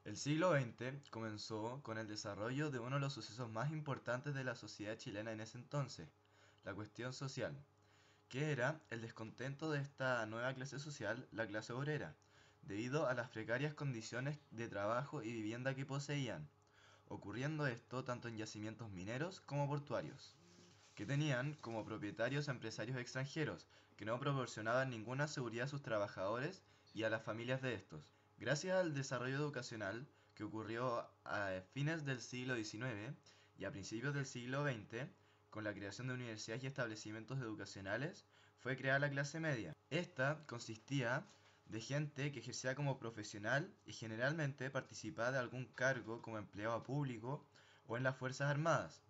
El siglo XX comenzó con el desarrollo de uno de los sucesos más importantes de la sociedad chilena en ese entonces, la cuestión social, que era el descontento de esta nueva clase social, la clase obrera, debido a las precarias condiciones de trabajo y vivienda que poseían, ocurriendo esto tanto en yacimientos mineros como portuarios, que tenían como propietarios a empresarios extranjeros, que no proporcionaban ninguna seguridad a sus trabajadores y a las familias de estos. Gracias al desarrollo educacional que ocurrió a fines del siglo XIX y a principios del siglo XX, con la creación de universidades y establecimientos educacionales, fue creada la clase media. Esta consistía de gente que ejercía como profesional y generalmente participaba de algún cargo como empleado público o en las Fuerzas Armadas,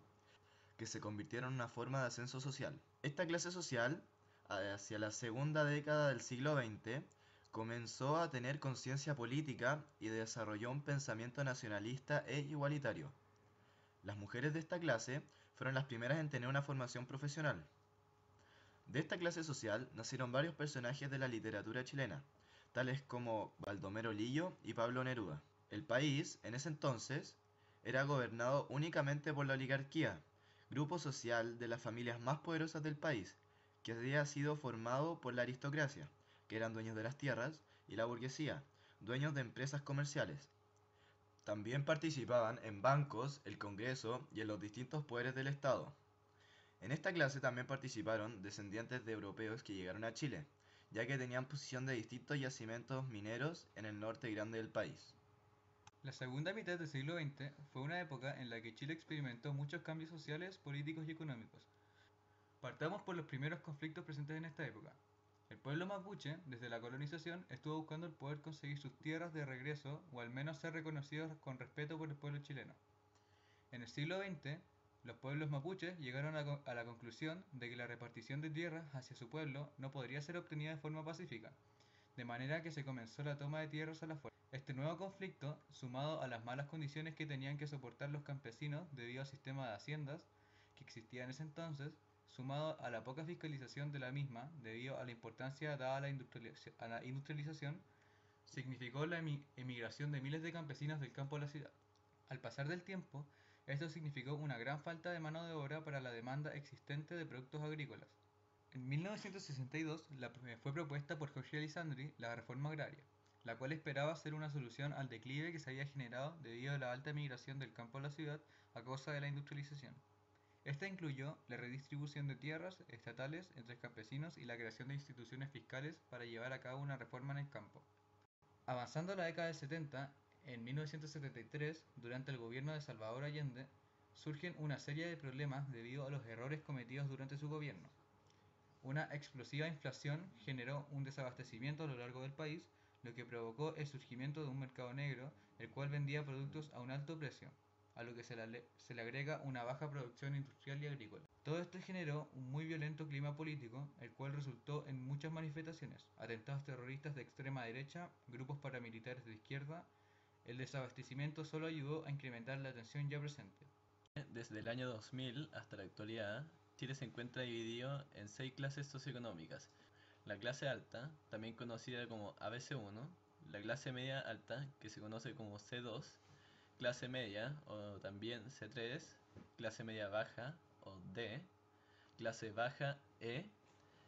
que se convirtieron en una forma de ascenso social. Esta clase social, hacia la segunda década del siglo XX, comenzó a tener conciencia política y desarrolló un pensamiento nacionalista e igualitario. Las mujeres de esta clase fueron las primeras en tener una formación profesional. De esta clase social nacieron varios personajes de la literatura chilena, tales como Baldomero Lillo y Pablo Neruda. El país, en ese entonces, era gobernado únicamente por la oligarquía, grupo social de las familias más poderosas del país, que había sido formado por la aristocracia, que eran dueños de las tierras, y la burguesía, dueños de empresas comerciales. También participaban en bancos, el Congreso y en los distintos poderes del Estado. En esta clase también participaron descendientes de europeos que llegaron a Chile, ya que tenían posición de distintos yacimientos mineros en el norte grande del país. La segunda mitad del siglo XX fue una época en la que Chile experimentó muchos cambios sociales, políticos y económicos. Partamos por los primeros conflictos presentes en esta época. El pueblo mapuche, desde la colonización, estuvo buscando el poder conseguir sus tierras de regreso o al menos ser reconocidos con respeto por el pueblo chileno. En el siglo XX, los pueblos mapuches llegaron a la conclusión de que la repartición de tierras hacia su pueblo no podría ser obtenida de forma pacífica, de manera que se comenzó la toma de tierras a la fuerza. Este nuevo conflicto, sumado a las malas condiciones que tenían que soportar los campesinos debido al sistema de haciendas que existía en ese entonces, sumado a la poca fiscalización de la misma debido a la importancia dada a la industrialización, significó la emigración de miles de campesinos del campo a la ciudad. Al pasar del tiempo, esto significó una gran falta de mano de obra para la demanda existente de productos agrícolas. En 1962 fue propuesta por Jorge Alessandri la reforma agraria, la cual esperaba ser una solución al declive que se había generado debido a la alta migración del campo a la ciudad a causa de la industrialización. Esta incluyó la redistribución de tierras estatales entre campesinos y la creación de instituciones fiscales para llevar a cabo una reforma en el campo. Avanzando a la década del 70, en 1973, durante el gobierno de Salvador Allende, surgen una serie de problemas debido a los errores cometidos durante su gobierno. Una explosiva inflación generó un desabastecimiento a lo largo del país, lo que provocó el surgimiento de un mercado negro, el cual vendía productos a un alto precio, a lo que se le agrega una baja producción industrial y agrícola. Todo esto generó un muy violento clima político, el cual resultó en muchas manifestaciones, atentados terroristas de extrema derecha, grupos paramilitares de izquierda. El desabastecimiento solo ayudó a incrementar la tensión ya presente. Desde el año 2000 hasta la actualidad, Chile se encuentra dividido en 6 clases socioeconómicas. La clase alta, también conocida como ABC1, la clase media alta, que se conoce como C2, clase media o también C3, clase media baja o D, clase baja E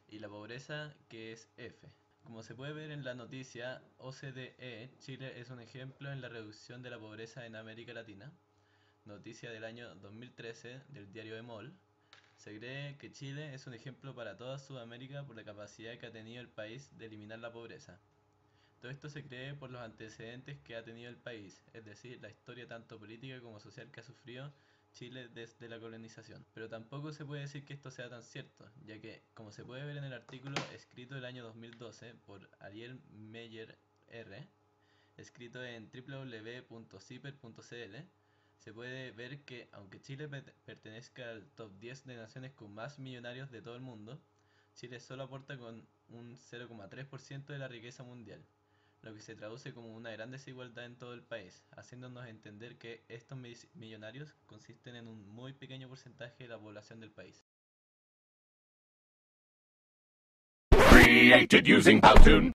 y la pobreza, que es F. Como se puede ver en la noticia OCDE, Chile es un ejemplo en la reducción de la pobreza en América Latina. Noticia del año 2013 del diario EMOL. Se cree que Chile es un ejemplo para toda Sudamérica por la capacidad que ha tenido el país de eliminar la pobreza. Todo esto se cree por los antecedentes que ha tenido el país, es decir, la historia tanto política como social que ha sufrido Chile desde la colonización. Pero tampoco se puede decir que esto sea tan cierto, ya que, como se puede ver en el artículo escrito el año 2012 por Ariel Meyer R., escrito en www.ciper.cl, se puede ver que, aunque Chile pertenezca al top 10 de naciones con más millonarios de todo el mundo, Chile solo aporta con un 0,3% de la riqueza mundial, lo que se traduce como una gran desigualdad en todo el país, haciéndonos entender que estos millonarios consisten en un muy pequeño porcentaje de la población del país. Created using Powtoon.